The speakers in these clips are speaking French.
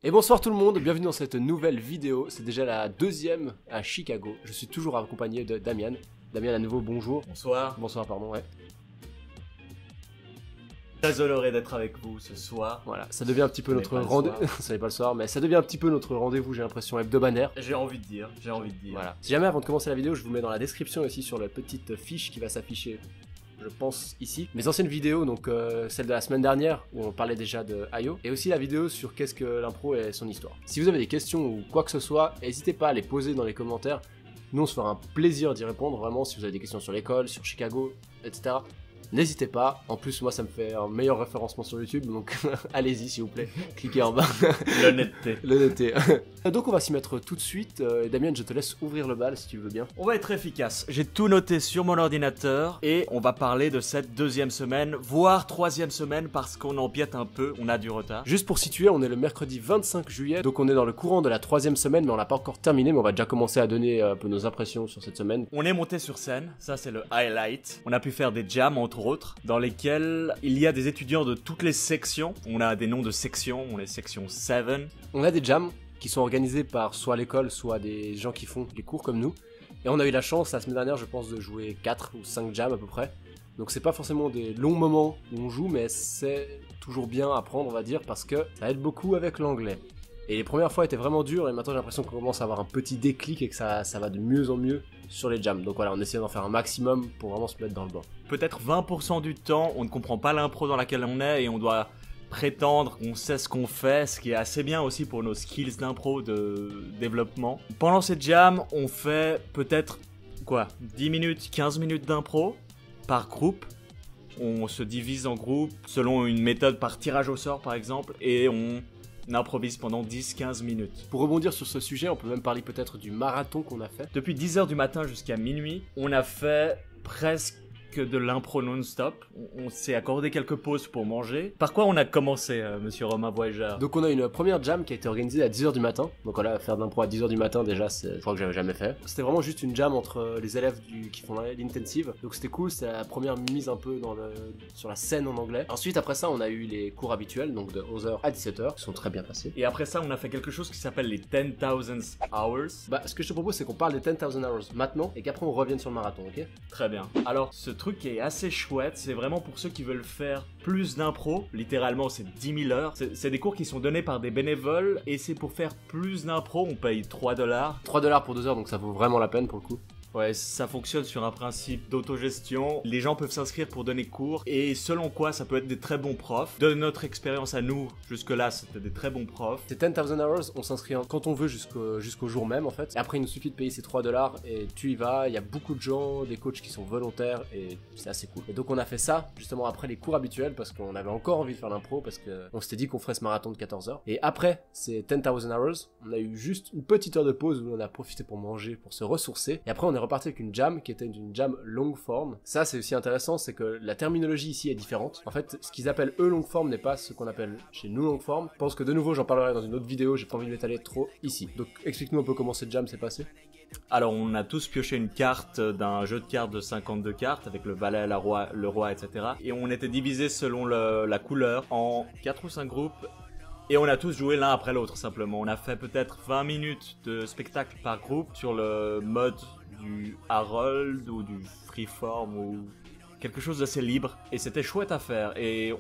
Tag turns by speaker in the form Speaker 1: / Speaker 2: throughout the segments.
Speaker 1: Et bonsoir tout le monde, bienvenue dans cette nouvelle vidéo. C'est déjà la deuxième à Chicago. Je suis toujours accompagné de Damian. Damian à nouveau, bonjour.
Speaker 2: Bonsoir.
Speaker 1: Bonsoir, pardon, ouais.
Speaker 2: Très honoré d'être avec vous ce soir.
Speaker 1: Voilà, ça devient un petit peu notre rendez-vous. Ça n'est pas le soir, mais ça devient un petit peu notre rendez-vous, j'ai l'impression, hebdomadaire.
Speaker 2: J'ai envie de dire.
Speaker 1: Voilà. Si jamais avant de commencer la vidéo, je vous mets dans la description aussi sur la petite fiche qui va s'afficher, je pense, ici. Mes anciennes vidéos, donc celle de la semaine dernière, où on parlait déjà de IO, et aussi la vidéo sur qu'est-ce que l'impro et son histoire. Si vous avez des questions ou quoi que ce soit, n'hésitez pas à les poser dans les commentaires. Nous, on se fera un plaisir d'y répondre, vraiment, si vous avez des questions sur l'école, sur Chicago, etc. N'hésitez pas, en plus moi ça me fait un meilleur référencement sur YouTube, donc allez-y s'il vous plaît, cliquez en bas.
Speaker 2: L'honnêteté.
Speaker 1: L'honnêteté. Donc on va s'y mettre tout de suite, et Damien je te laisse ouvrir le bal si tu veux bien.
Speaker 2: On va être efficace. J'ai tout noté sur mon ordinateur et on va parler de cette deuxième semaine, voire troisième semaine parce qu'on empiète un peu, on a du retard.
Speaker 1: Juste pour situer, on est le mercredi 25 juillet, donc on est dans le courant de la troisième semaine, mais on l'a pas encore terminé, mais on va déjà commencer à donner un peu nos impressions sur cette semaine.
Speaker 2: On est monté sur scène, ça c'est le highlight. On a pu faire des jams entre autres, dans lesquels il y a des étudiants de toutes les sections. On a des noms de sections, on est section 7.
Speaker 1: On a des jams qui sont organisés par soit l'école, soit des gens qui font les cours comme nous. Et on a eu la chance la semaine dernière, je pense, de jouer 4 ou 5 jams à peu près. Donc c'est pas forcément des longs moments où on joue, mais c'est toujours bien à apprendre, on va dire, parce que ça aide beaucoup avec l'anglais. Et les premières fois étaient vraiment dures, et maintenant j'ai l'impression qu'on commence à avoir un petit déclic et que ça va de mieux en mieux sur les jams. Donc voilà, on essaie d'en faire un maximum pour vraiment se mettre dans le bain.
Speaker 2: Peut-être 20% du temps, on ne comprend pas l'impro dans laquelle on est et on doit prétendre qu'on sait ce qu'on fait, ce qui est assez bien aussi pour nos skills d'impro de développement. Pendant ces jams, on fait peut-être, 10 minutes, 15 minutes d'impro par groupe. On se divise en groupes selon une méthode par tirage au sort par exemple, et on improvise pendant 10-15 minutes.
Speaker 1: Pour rebondir sur ce sujet, on peut même parler peut-être du marathon qu'on a fait.
Speaker 2: Depuis 10h du matin jusqu'à minuit, on a fait presque de l'impro non-stop. On s'est accordé quelques pauses pour manger. Par quoi on a commencé, monsieur Romain Voyageur?
Speaker 1: Donc on a une première jam qui a été organisée à 10h du matin. Donc voilà, faire de l'impro à 10h du matin déjà, je crois que j'avais jamais fait. C'était vraiment juste une jam entre les élèves qui font l'intensive. Donc c'était cool, c'était la première mise un peu sur la scène en anglais. Ensuite après ça, on a eu les cours habituels, donc de 11h à 17h, qui sont très bien passés.
Speaker 2: Et après ça, on a fait quelque chose qui s'appelle les 10,000 hours.
Speaker 1: Bah ce que je te propose, c'est qu'on parle des 10,000 hours maintenant et qu'après on revienne sur le marathon, ok?
Speaker 2: Très bien. Alors, ce truc qui est assez chouette, c'est vraiment pour ceux qui veulent faire plus d'impro. Littéralement, c'est 10 000 heures. C'est des cours qui sont donnés par des bénévoles et c'est pour faire plus d'impro. On paye 3 $.
Speaker 1: 3 $ pour 2 heures, donc ça vaut vraiment la peine pour le coup.
Speaker 2: Ouais, ça fonctionne sur un principe d'autogestion. Les gens peuvent s'inscrire pour donner cours et selon quoi ça peut être des très bons profs. De notre expérience à nous, jusque-là, c'était des très bons profs.
Speaker 1: Ces 10,000 hours, on s'inscrit quand on veut jusqu'au jour même en fait. Et après, il nous suffit de payer ces 3 $ et tu y vas. Il y a beaucoup de gens, des coachs qui sont volontaires et c'est assez cool. Et donc on a fait ça justement après les cours habituels parce qu'on avait encore envie de faire l'impro parce qu'on s'était dit qu'on ferait ce marathon de 14 heures. Et après ces 10,000 hours, on a eu juste une petite heure de pause où on a profité pour manger, pour se ressourcer. Et après on est reparti avec une jam qui était une jam long form. Ça c'est aussi intéressant, c'est que la terminologie ici est différente. En fait, ce qu'ils appellent eux long form n'est pas ce qu'on appelle chez nous long form. Je pense que de nouveau j'en parlerai dans une autre vidéo, j'ai pas envie de m'étaler trop ici. Donc explique-nous un peu comment cette jam s'est passée.
Speaker 2: Alors on a tous pioché une carte d'un jeu de cartes de 52 cartes avec le valet, le roi, etc. Et on était divisés selon la couleur en 4 ou 5 groupes. Et on a tous joué l'un après l'autre simplement. On a fait peut-être 20 minutes de spectacle par groupe sur le mode du Harold ou du Freeform ou quelque chose d'assez libre. Et c'était chouette à faire. Et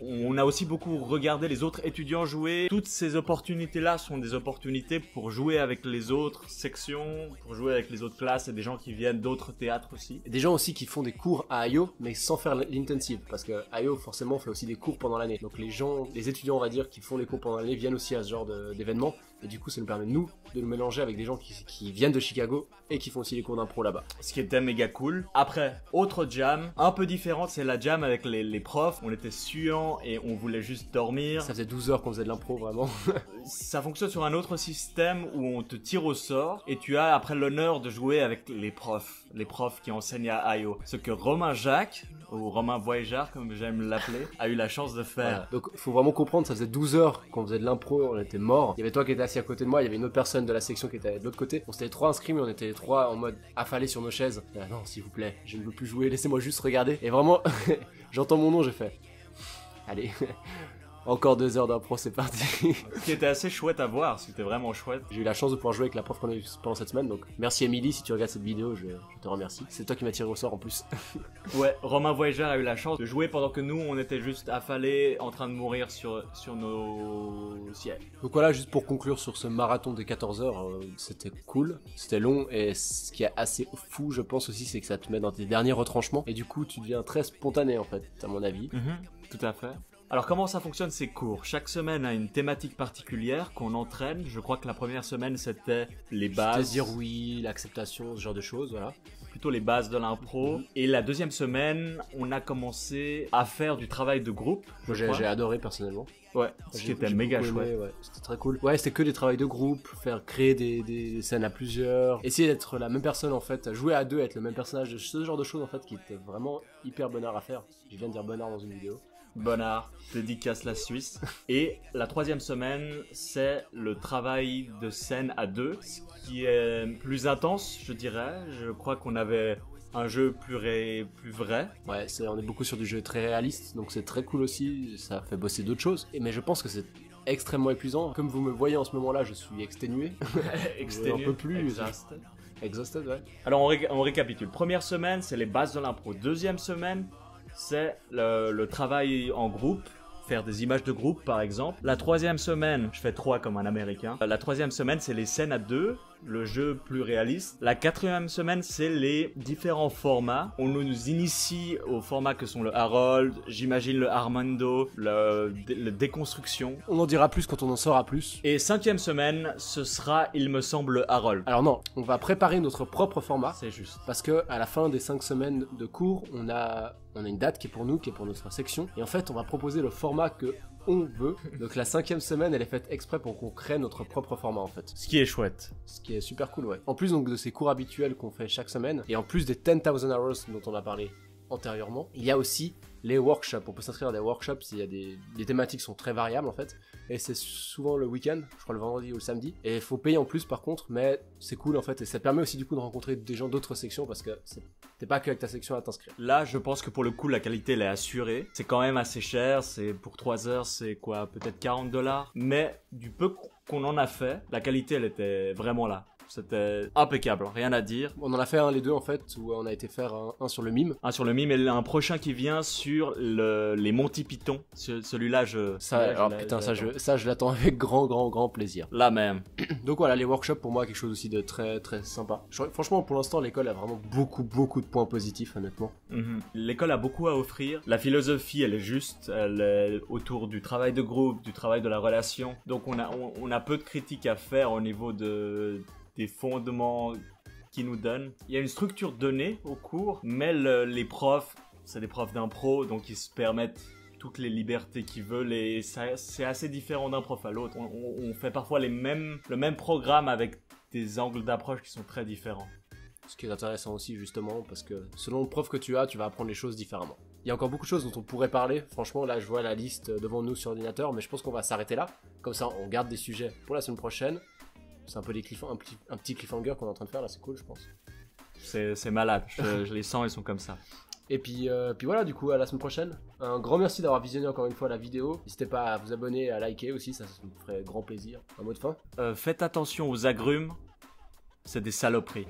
Speaker 2: on a aussi beaucoup regardé les autres étudiants jouer. Toutes ces opportunités-là sont des opportunités pour jouer avec les autres sections, pour jouer avec les autres classes et des gens qui viennent d'autres théâtres aussi.
Speaker 1: Et des gens aussi qui font des cours à IO, mais sans faire l'intensive. Parce que IO, forcément, fait aussi des cours pendant l'année. Donc les étudiants, on va dire, qui font les cours pendant l'année viennent aussi à ce genre d'événements. Et du coup, ça nous permet, nous, de nous mélanger avec des gens qui viennent de Chicago et qui font aussi les cours d'impro là-bas.
Speaker 2: Ce qui était méga cool. Après, autre jam, un peu différente, c'est la jam avec les profs. On était suants et on voulait juste dormir.
Speaker 1: Ça faisait 12 heures qu'on faisait de l'impro, vraiment.
Speaker 2: Ça fonctionne sur un autre système où on te tire au sort et tu as après l'honneur de jouer avec les profs qui enseignent à IO. Ce que Romain Jacques, ou Romain Voyageur comme j'aime l'appeler, a eu la chance de faire.
Speaker 1: Voilà. Donc faut vraiment comprendre, ça faisait 12 heures qu'on faisait de l'impro, on était morts. Il y avait toi qui étais assis à côté de moi, il y avait une autre personne de la section qui était de l'autre côté. On s'était les 3 inscrits mais on était les 3 en mode affalés sur nos chaises. Ah non s'il vous plaît, je ne veux plus jouer, laissez-moi juste regarder. Et vraiment, j'entends mon nom, j'ai fait... Allez... Encore 2 heures d'impro, c'est parti.
Speaker 2: Ce qui était assez chouette à voir, c'était vraiment chouette.
Speaker 1: J'ai eu la chance de pouvoir jouer avec la prof qu'on a eu pendant cette semaine, donc merci Émilie si tu regardes cette vidéo, je te remercie. C'est toi qui m'as tiré au sort en plus.
Speaker 2: Ouais, Romain Voyager a eu la chance de jouer pendant que nous, on était juste affalés, en train de mourir sur nos sièges.
Speaker 1: Donc voilà, juste pour conclure sur ce marathon des 14 heures, c'était cool, c'était long, et ce qui est assez fou, je pense aussi, c'est que ça te met dans tes derniers retranchements, et du coup, tu deviens très spontané en fait, à mon avis.
Speaker 2: Tout à fait. Alors comment ça fonctionne ces cours? Chaque semaine a une thématique particulière qu'on entraîne. Je crois que la première semaine c'était les bases.
Speaker 1: C'est-à-dire oui, l'acceptation, ce genre de choses, voilà.
Speaker 2: Plutôt les bases de l'impro. Et la deuxième semaine, on a commencé à faire du travail de groupe.
Speaker 1: J'ai adoré personnellement.
Speaker 2: Ouais, ce qui était méga chouette.
Speaker 1: Ouais, c'était très cool. Ouais, c'était que des travails de groupe, créer des scènes à plusieurs, essayer d'être la même personne en fait, jouer à deux, être le même personnage, ce genre de choses en fait qui était vraiment hyper bonnard à faire. Je viens de dire bonnard dans une vidéo.
Speaker 2: Bonnard, dédicace la Suisse. Et la troisième semaine, c'est le travail de scène à deux, ce qui est plus intense, je dirais. Je crois qu'on avait un jeu plus vrai.
Speaker 1: Ouais, on est beaucoup sur du jeu très réaliste, donc c'est très cool aussi, ça fait bosser d'autres choses. Mais je pense que c'est extrêmement épuisant. Comme vous me voyez en ce moment-là, je suis exténué.
Speaker 2: Exténué.
Speaker 1: Un peu plus.
Speaker 2: Exhausted.
Speaker 1: Exhausted, ouais.
Speaker 2: Alors on récapitule. Première semaine, c'est les bases de l'impro. Deuxième semaine, c'est le travail en groupe, faire des images de groupe par exemple. La troisième semaine, je fais 3 comme un américain. La troisième semaine, c'est les scènes à 2, le jeu plus réaliste. La quatrième semaine, c'est les différents formats. On nous initie aux formats que sont le Harold, j'imagine le Armando, le déconstruction.
Speaker 1: On en dira plus quand on en saura plus.
Speaker 2: Et cinquième semaine, ce sera, il me semble, le Harold.
Speaker 1: Alors non, on va préparer notre propre format.
Speaker 2: C'est juste.
Speaker 1: Parce que à la fin des 5 semaines de cours, on a une date qui est pour nous, qui est pour notre section. Et en fait, on va proposer le format que on veut. Donc la 5e semaine, elle est faite exprès pour qu'on crée notre propre format en fait.
Speaker 2: Ce qui est chouette.
Speaker 1: Ce qui est super cool, ouais. En plus donc de ces cours habituels qu'on fait chaque semaine, et en plus des 10,000 hours dont on a parlé antérieurement, il y a aussi les workshops. On peut s'inscrire à des workshops, il y a des thématiques qui sont très variables en fait, et c'est souvent le week-end, je crois le vendredi ou le samedi, et il faut payer en plus par contre, mais c'est cool en fait, et ça permet aussi du coup de rencontrer des gens d'autres sections, parce que t'es pas que avec ta section à t'inscrire.
Speaker 2: Là je pense que pour le coup la qualité elle est assurée, c'est quand même assez cher, c'est pour 3 heures c'est quoi, peut-être $40, mais du peu qu'on en a fait, la qualité elle était vraiment là. C'était impeccable, rien à dire.
Speaker 1: On en a fait un les deux en fait, où on a été faire un sur le mime.
Speaker 2: Un sur le mime et un prochain qui vient sur les Monty Python. Celui-là,
Speaker 1: je l'attends avec grand plaisir.
Speaker 2: Là même.
Speaker 1: Donc voilà, les workshops pour moi quelque chose aussi de très très sympa. Franchement, pour l'instant, l'école a vraiment beaucoup de points positifs, honnêtement.
Speaker 2: L'école a beaucoup à offrir. La philosophie, elle est juste, elle est autour du travail de groupe, du travail de la relation. Donc on a peu de critiques à faire au niveau des fondements qu'ils nous donnent. Il y a une structure donnée au cours, mais les profs, c'est des profs d'impro, donc ils se permettent toutes les libertés qu'ils veulent et c'est assez différent d'un prof à l'autre. On fait parfois le même programme avec des angles d'approche qui sont très différents.
Speaker 1: Ce qui est intéressant aussi justement, parce que selon le prof que tu vas apprendre les choses différemment. Il y a encore beaucoup de choses dont on pourrait parler. Franchement, là, je vois la liste devant nous sur l'ordinateur, mais je pense qu'on va s'arrêter là. Comme ça, on garde des sujets pour la semaine prochaine. C'est un peu un petit cliffhanger qu'on est en train de faire là, c'est cool je pense.
Speaker 2: C'est malade, je les sens, ils sont comme ça.
Speaker 1: Et puis voilà, du coup à la semaine prochaine. Un grand merci d'avoir visionné encore une fois la vidéo. N'hésitez pas à vous abonner, à liker aussi, ça me ferait grand plaisir. Un mot de fin.
Speaker 2: Faites attention aux agrumes, c'est des saloperies.